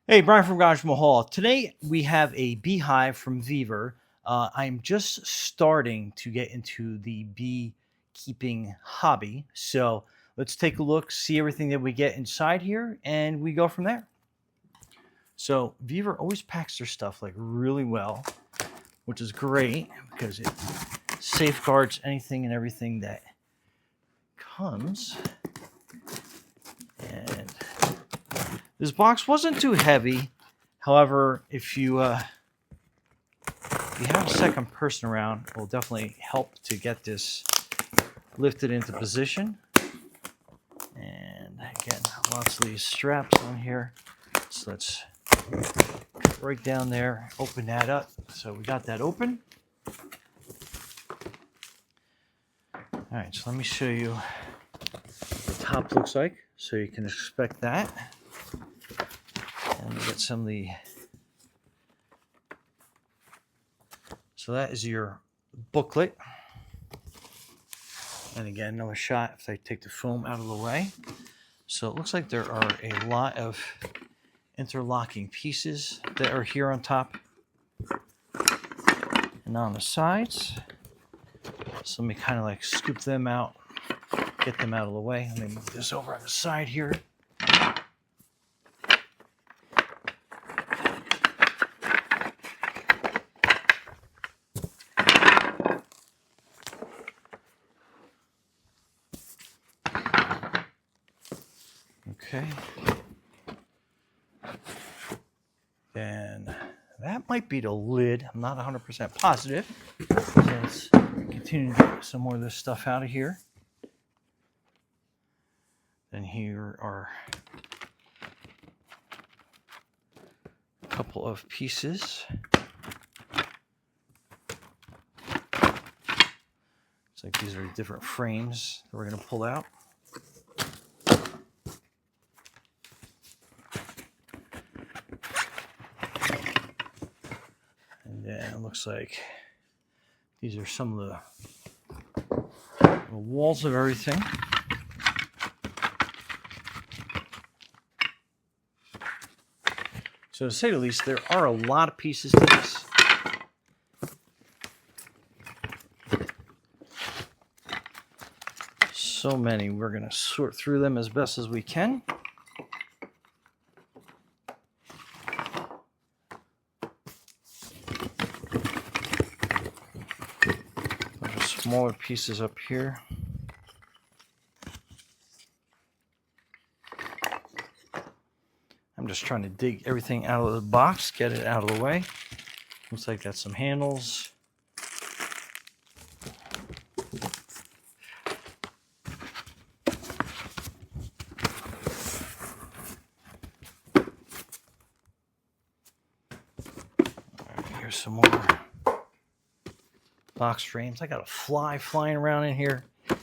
Hey, Brian from Garage Mahal. Today we have a beehive from VEVOR. I'm just starting to get into the beekeeping hobby. So let's take a look, see everything that we get inside here, and we go from there. So VEVOR always packs their stuff like really well, which is great because it safeguards anything and everything that comes. And this box wasn't too heavy. However, if you have a second person around, it will definitely help to get this lifted into position. And again, lots of these straps on here. So let's right down there, open that up. So we got that open. All right, so let me show you what the top looks like so you can expect that. And we get some of the. So that is your booklet. And again, another shot if I take the foam out of the way. So it looks like there are a lot of interlocking pieces that are here on top and on the sides. So let me kind of like scoop them out, get them out of the way. Let me move this over on the side here. Okay. And that might be the lid. I'm not 100% positive. So let's continue to get some more of this stuff out of here. Then here are a couple of pieces. Looks like these are different frames that we're going to pull out. And it looks like these are some of the walls of everything. So to say the least, there are a lot of pieces to this. So many. We're going to sort through them as best as we can. Smaller pieces up here. I'm just trying to dig everything out of the box, get it out of the way. Looks like that's some handles. All right, here's some more box frames. I got a fly flying around in here. All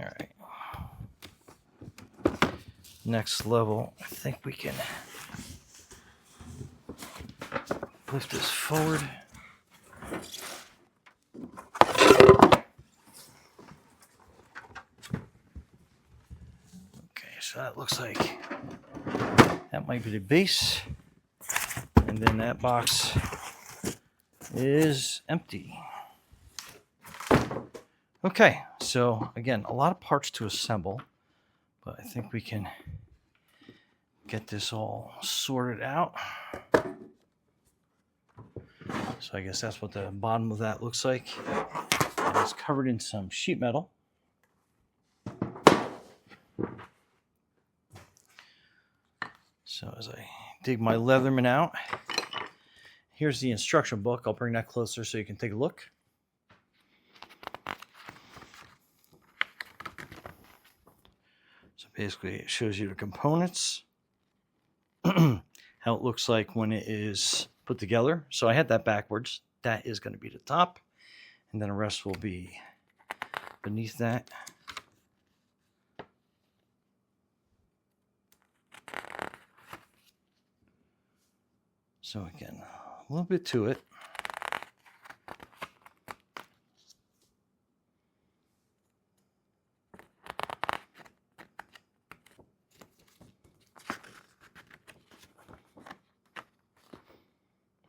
right. Next level, I think we can lift this forward. Okay, so that looks like that might be the base. And then that box is empty. Okay, so again, a lot of parts to assemble, but I think we can get this all sorted out. So I guess that's what the bottom of that looks like. And it's covered in some sheet metal. So as I dig my Leatherman out, here's the instruction book. I'll bring that closer so you can take a look. So basically it shows you the components, how it looks like when it is put together. So I had that backwards. That is going to be the top, and then the rest will be beneath that. So again, a little bit to it.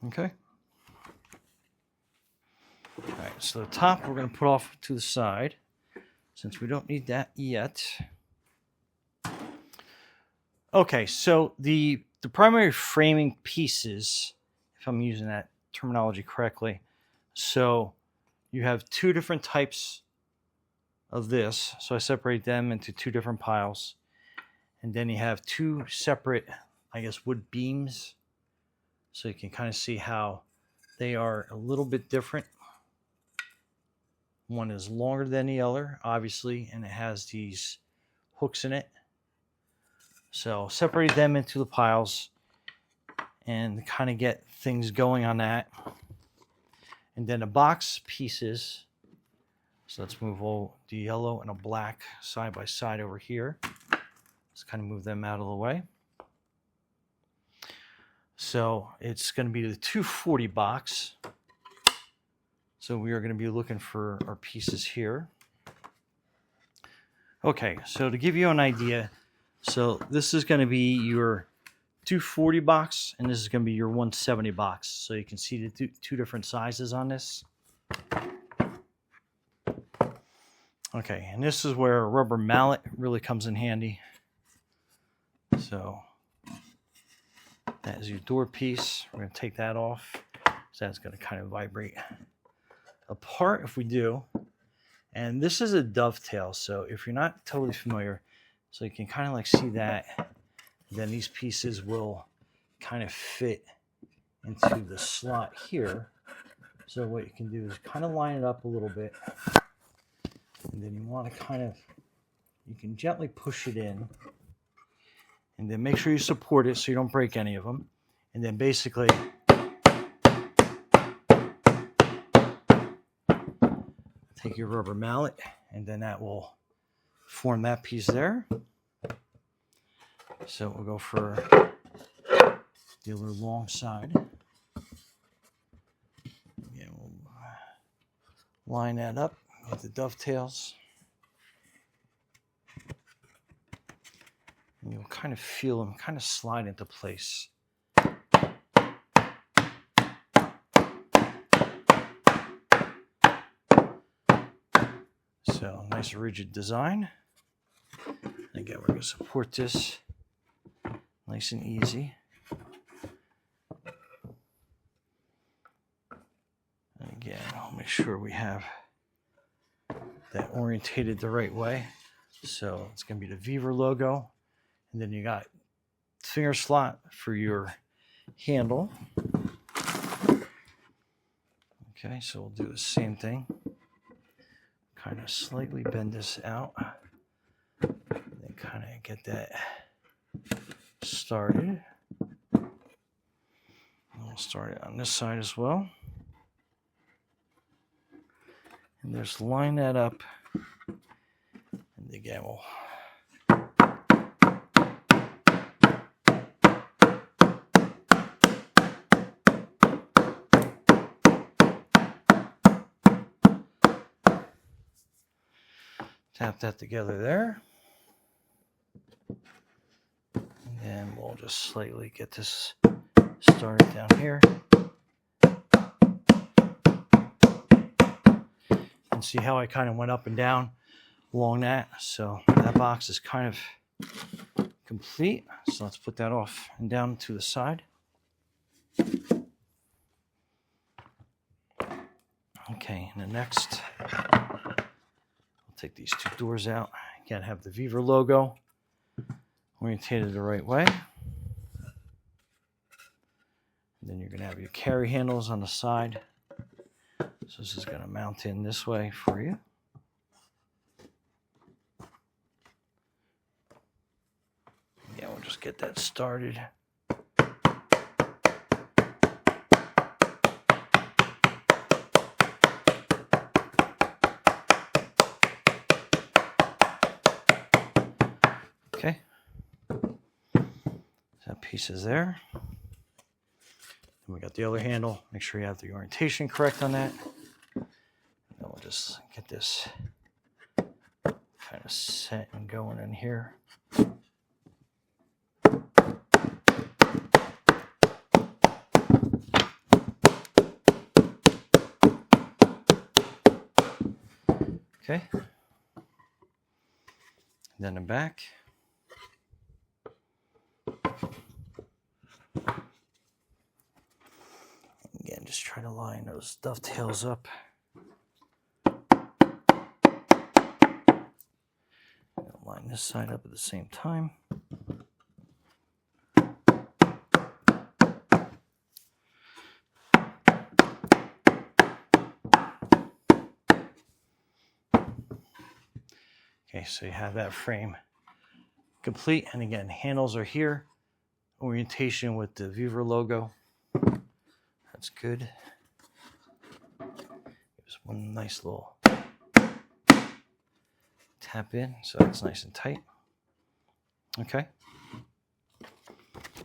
Okay. All right, so the top we're going to put off to the side since we don't need that yet. Okay, so the primary framing pieces, if I'm using that terminology correctly, so you have two different types of this. So I separate them into two different piles. And then you have two separate, I guess, wood beams. So you can kind of see how they are a little bit different. One is longer than the other, obviously, and it has these hooks in it. So separate them into the piles and kind of get things going on that. And then the box pieces. So let's move all the yellow and a black side by side over here. Let's kind of move them out of the way. So it's going to be the 240 box. So we are going to be looking for our pieces here. Okay, so to give you an idea, so this is going to be your 240 box, and this is going to be your 170 box. So you can see the two different sizes on this. Okay, and this is where a rubber mallet really comes in handy. So that is your door piece. We're going to take that off. So that's going to kind of vibrate apart if we do. And this is a dovetail. So if you're not totally familiar, so you can kind of like see that. Then these pieces will kind of fit into the slot here. So what you can do is kind of line it up a little bit. And then you want to kind of, you can gently push it in. And then make sure you support it so you don't break any of them. And then basically take your rubber mallet, and then that will form that piece there. So we'll go for the other long side. Again, we'll line that up with the dovetails. And you'll kind of feel them kind of slide into place. So nice rigid design. Again, we're going to support this nice and easy. And again, I'll make sure we have that orientated the right way. So it's going to be the VEVOR logo. And then you got finger slot for your handle. Okay, so we'll do the same thing. Kind of slightly bend this out. And kind of get that started. And we'll start it on this side as well. And just line that up. And again, we'll tap that together there. And then we'll just slightly get this started down here. And see how I kind of went up and down along that. So that box is kind of complete. So let's put that off and down to the side. Okay, and the next, take these two doors out. Again, have the VEVOR logo orientated the right way. And then you're going to have your carry handles on the side. So this is going to mount in this way for you. Yeah, we'll just get that started. Okay, that piece is there. And we got the other handle. Make sure you have the orientation correct on that. And then we'll just get this kind of set and going in here. Okay. Then the back. Again, just try to line those dovetails up. Line this side up at the same time. Okay, so you have that frame complete. And again, handles are here. Orientation with the VEVOR logo. That's good. There's one nice little tap in, so it's nice and tight. Okay.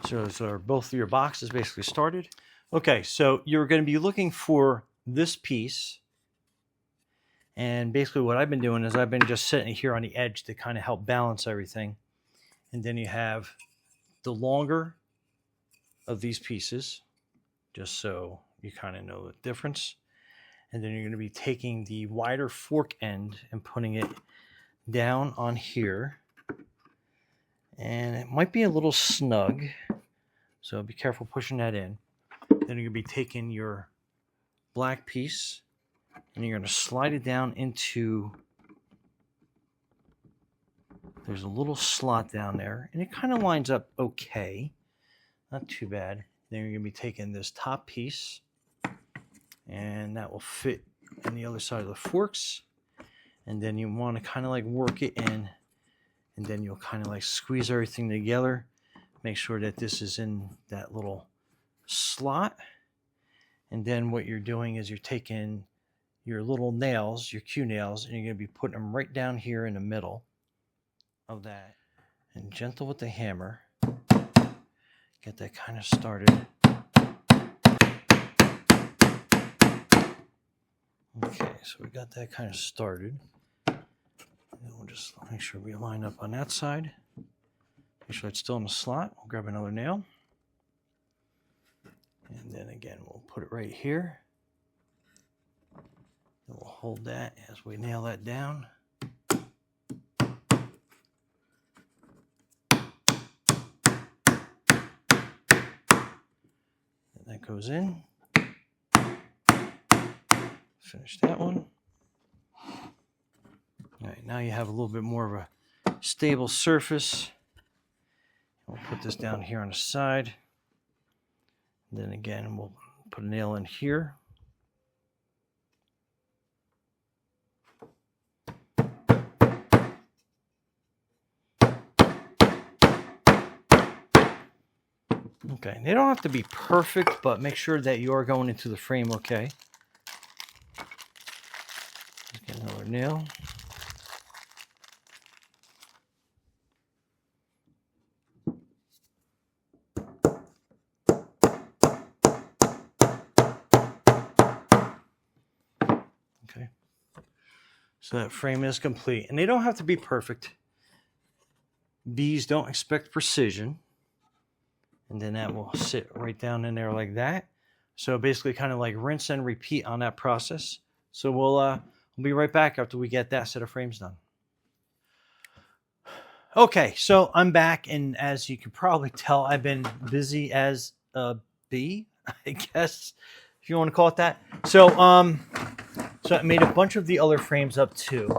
So those are both of your boxes basically started. Okay, so you're going to be looking for this piece. And basically what I've been doing is I've been just sitting here on the edge to kind of help balance everything. And then you have the longer of these pieces, just so you kind of know the difference. And then you're going to be taking the wider fork end and putting it down on here. And it might be a little snug, so be careful pushing that in. Then you're going to be taking your black piece and you're going to slide it down into, there's a little slot down there, and it kind of lines up okay. Not too bad. Then you're going to be taking this top piece, and that will fit on the other side of the forks. And then you want to kind of like work it in, and then you'll kind of like squeeze everything together. Make sure that this is in that little slot. And then what you're doing is you're taking your little nails, your Q nails, and you're going to be putting them right down here in the middle of that. And gentle with the hammer. Get that kind of started. Okay, so we got that kind of started. And we'll just make sure we line up on that side. Make sure it's still in the slot. We'll grab another nail. And then again, we'll put it right here. And we'll hold that as we nail that down. And that goes in. Finish that one. All right, now you have a little bit more of a stable surface. We'll put this down here on the side. And then again, we'll put a nail in here. Okay, they don't have to be perfect, but make sure that you are going into the frame okay. Let's get another nail. Okay, so that frame is complete, and they don't have to be perfect. Bees don't expect precision. And then that will sit right down in there like that. So basically kind of like rinse and repeat on that process. So we'll be right back after we get that set of frames done. Okay, so I'm back, and as you can probably tell, I've been busy as a bee, I guess, if you want to call it that. So I made a bunch of the other frames up too.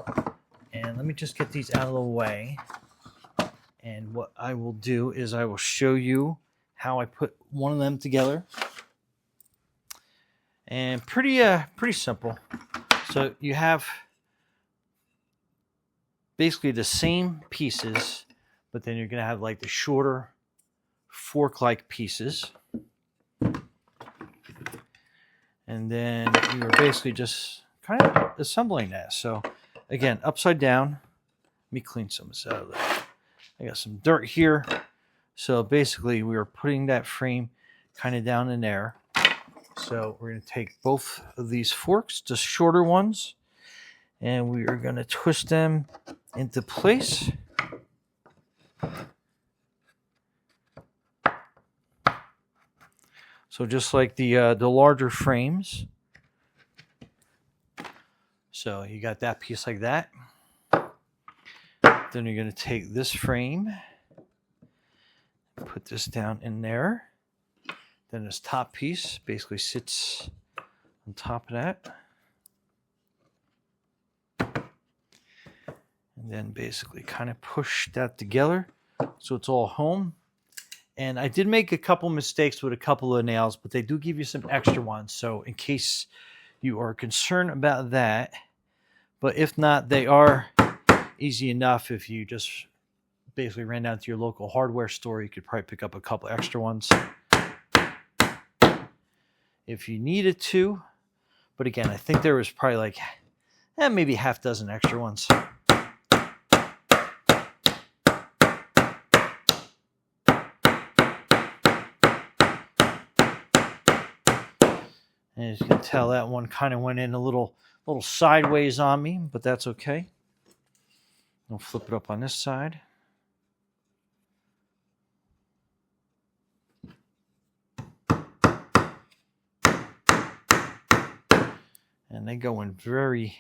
And let me just get these out of the way. And what I will do is I will show you how I put one of them together. And pretty simple. So you have basically the same pieces, but then you're going to have like the shorter fork-like pieces. And then you're basically just kind of assembling that. So again, upside down. Let me clean some of this out of there. I got some dirt here. So basically we are putting that frame kind of down in there. So we're going to take both of these forks, just shorter ones, and we are going to twist them into place. So just like the larger frames. So you got that piece like that. Then you're going to take this frame, put this down in there. Then this top piece basically sits on top of that. And then basically kind of push that together so it's all home. And I did make a couple mistakes with a couple of nails, but they do give you some extra ones. So in case you are concerned about that, but if not, they are easy enough. If you just basically ran down to your local hardware store, you could probably pick up a couple extra ones if you needed to. But again, I think there was probably like maybe half dozen extra ones. And as you can tell, that one kind of went in a little sideways on me, but that's okay. I'll flip it up on this side. And they go in very,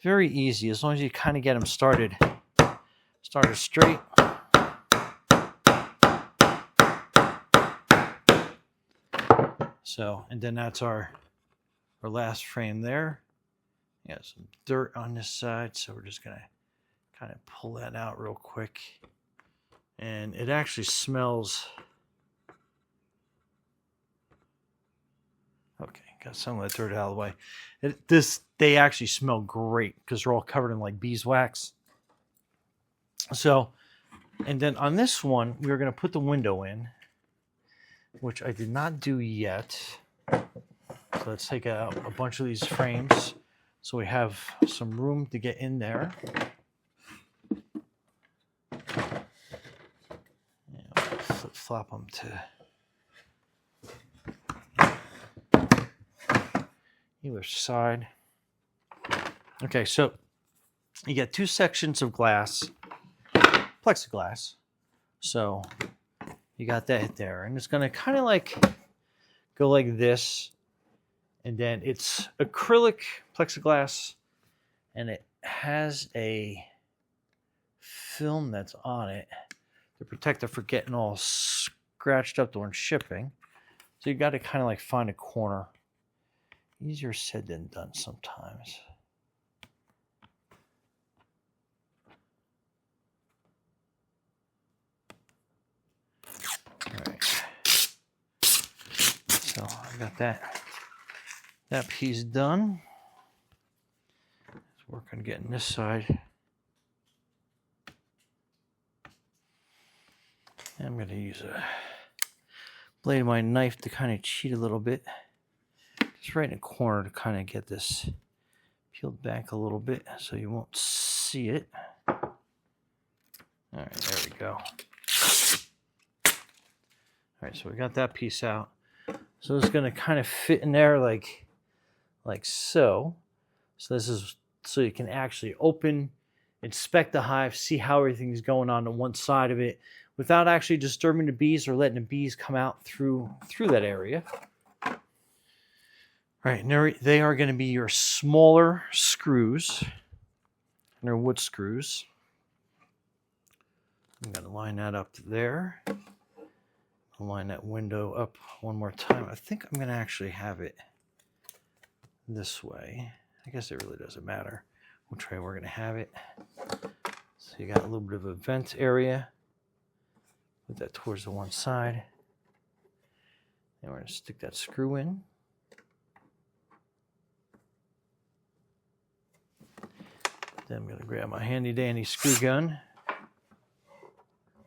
very easy as long as you kind of get them started straight. So, and then that's our last frame there. Yeah, some dirt on this side, so we're just gonna kind of pull that out real quick. And it actually smells. Okay, got some of that dirt out of the way. They actually smell great because they're all covered in like beeswax. So, and then on this one, we were gonna put the window in, which I did not do yet. So let's take out a bunch of these frames so we have some room to get in there. Flip-flop them to either side. Okay, so you get two sections of glass, plexiglass. So you got that there, and it's going to kind of like go like this, and then it's acrylic plexiglass, and it has a film that's on it to protect it from getting all scratched up during shipping. So you got to kind of like find a corner. Easier said than done sometimes. So I got that piece done. Let's work on getting this side. And I'm going to use a blade of my knife to kind of cheat a little bit. Just right in the corner to kind of get this peeled back a little bit so you won't see it. All right, there we go. All right, so we got that piece out. So it's going to kind of fit in there like so. So this is so you can actually inspect the hive, see how everything's going on one side of it without actually disturbing the bees or letting the bees come out through that area. All right, now they are going to be your smaller screws. And they're wood screws. I'm going to line that up there. I'll line that window up one more time. I think I'm going to actually have it this way. I guess it really doesn't matter which way we're going to have it. So you got a little bit of a vent area. Put that towards the one side. And we're going to stick that screw in. Then I'm going to grab my handy dandy screw gun.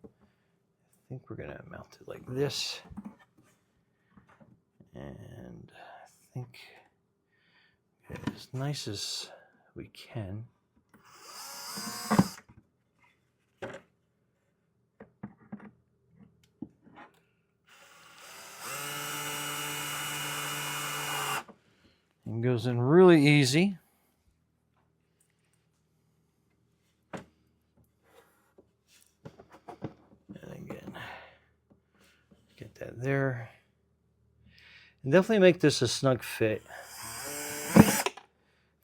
I think we're going to mount it like this. And I think get it as nice as we can. And goes in really easy. That there, and definitely make this a snug fit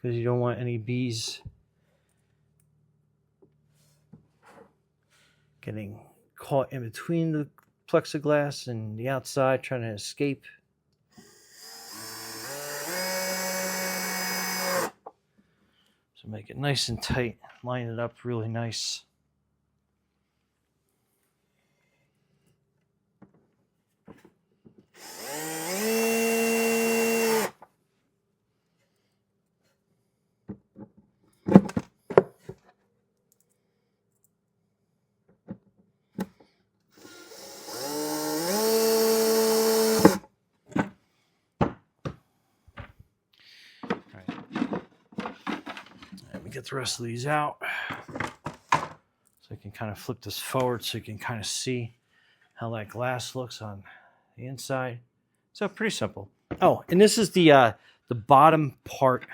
because you don't want any bees getting caught in between the plexiglass and the outside trying to escape. So make it nice and tight, line it up really nice. Get the rest of these out. So I can kind of flip this forward so you can kind of see how that glass looks on the inside. So pretty simple. Oh, and this is the bottom part,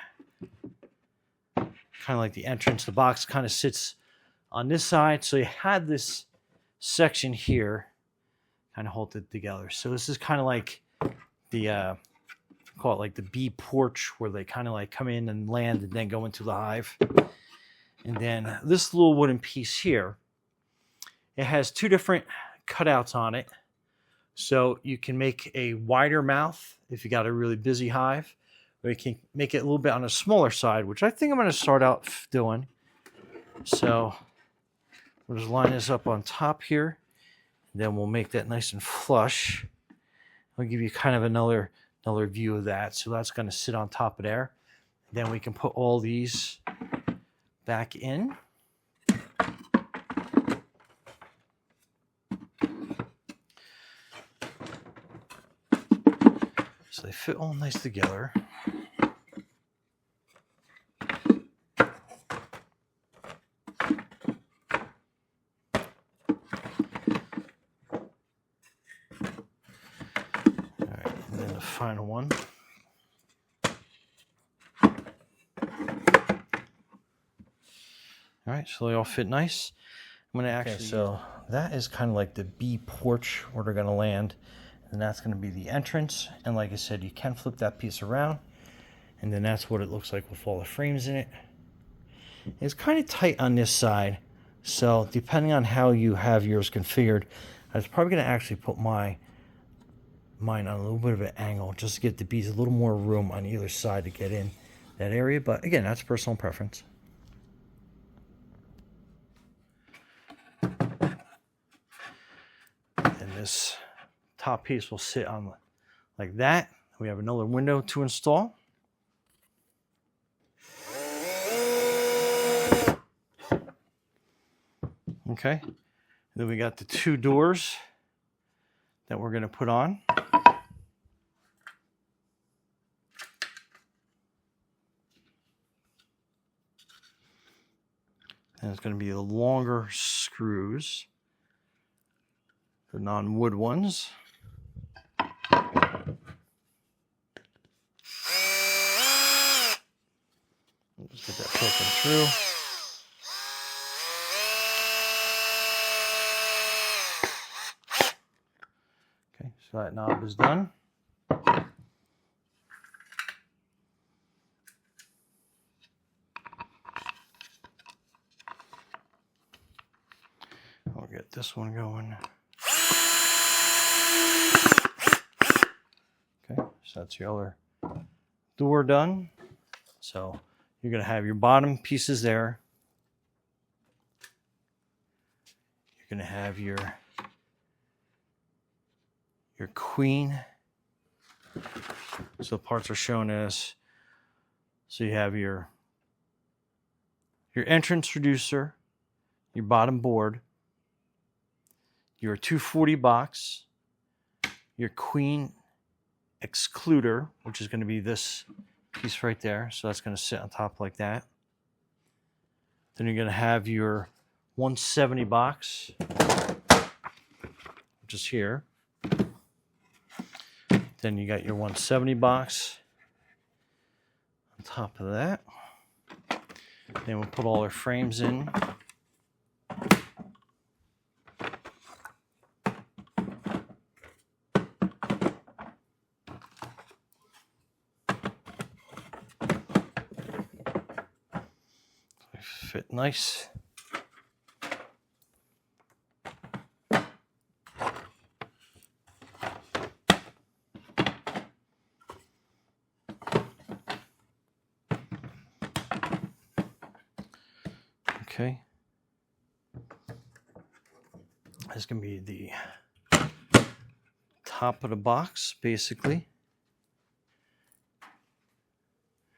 kind of like the entrance. The box kind of sits on this side. So you had this section here kind of hold it together. So this is kind of like the call it like the bee porch, where they kind of like come in and land and then go into the hive. And then this little wooden piece here, it has two different cutouts on it. So you can make a wider mouth if you got a really busy hive, or you can make it a little bit on a smaller side, which I think I'm going to start out doing. So we'll just line this up on top here, and then we'll make that nice and flush. I'll give you kind of another view of that. So that's going to sit on top of there. Then we can put all these back in. So they fit all nice together. Final one. All right, so they all fit nice. I'm going to actually... Okay, so that is kind of like the bee porch where they're going to land. And that's going to be the entrance. And like I said, you can flip that piece around. And then that's what it looks like with all the frames in it. It's kind of tight on this side. So depending on how you have yours configured, I was probably going to actually put mine on a little bit of an angle just to get the bees a little more room on either side to get in that area. But again, that's personal preference. And this top piece will sit on like that. We have another window to install. Okay. And then we got the two doors that we're going to put on. And it's going to be the longer screws, the non-wood ones. Just get that poking through. Okay, so that knob is done. I'll get this one going. Okay, so that's your other door done. So you're going to have your bottom pieces there. You're going to have your queen. So the parts are shown as, so you have your entrance reducer, your bottom board, your 240 box, your queen excluder, which is going to be this piece right there. So that's going to sit on top like that. Then you're going to have your 170 box, which is here. Then you got your 170 box on top of that. Then we'll put all our frames in. fit nice. Okay. This is going to be the top of the box, basically.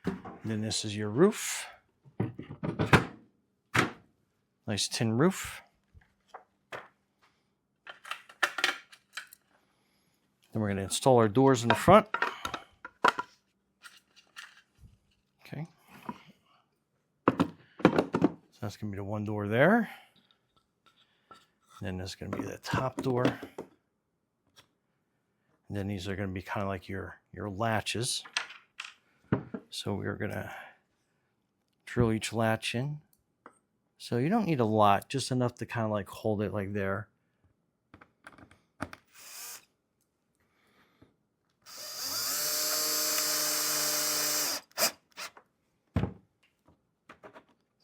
And then this is your roof. Nice tin roof. Then we're going to install our doors in the front. Okay. So that's going to be the one door there. And then there's going to be the top door. And then these are going to be kind of like your latches. So we're going to drill each latch in. So you don't need a lot, just enough to kind of like hold it like there.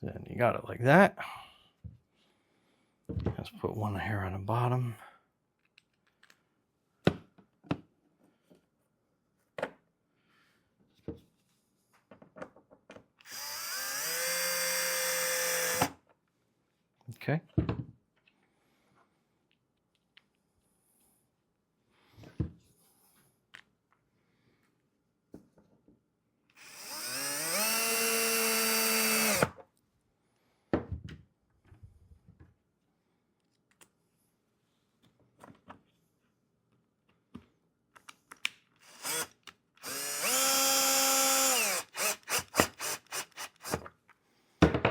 Then you got it like that. Let's put one here on the bottom. Okay.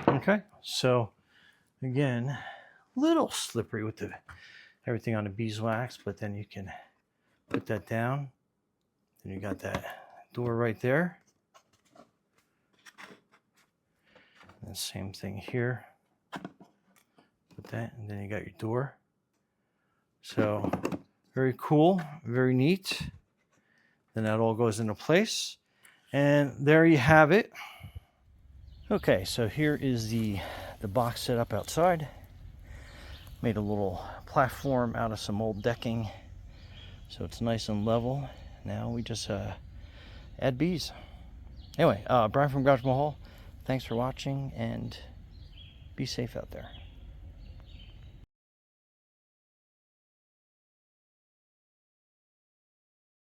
Okay, so again, a little slippery with everything on the beeswax, but then you can put that down. Then you got that door right there. And same thing here. Put that, and then you got your door. So very cool, very neat. Then that all goes into place. And there you have it. Okay, so here is the box set up outside. Made a little platform out of some old decking, so it's nice and level. Now we just add bees. Anyway, Brian from Garage Mahal, thanks for watching, and be safe out there.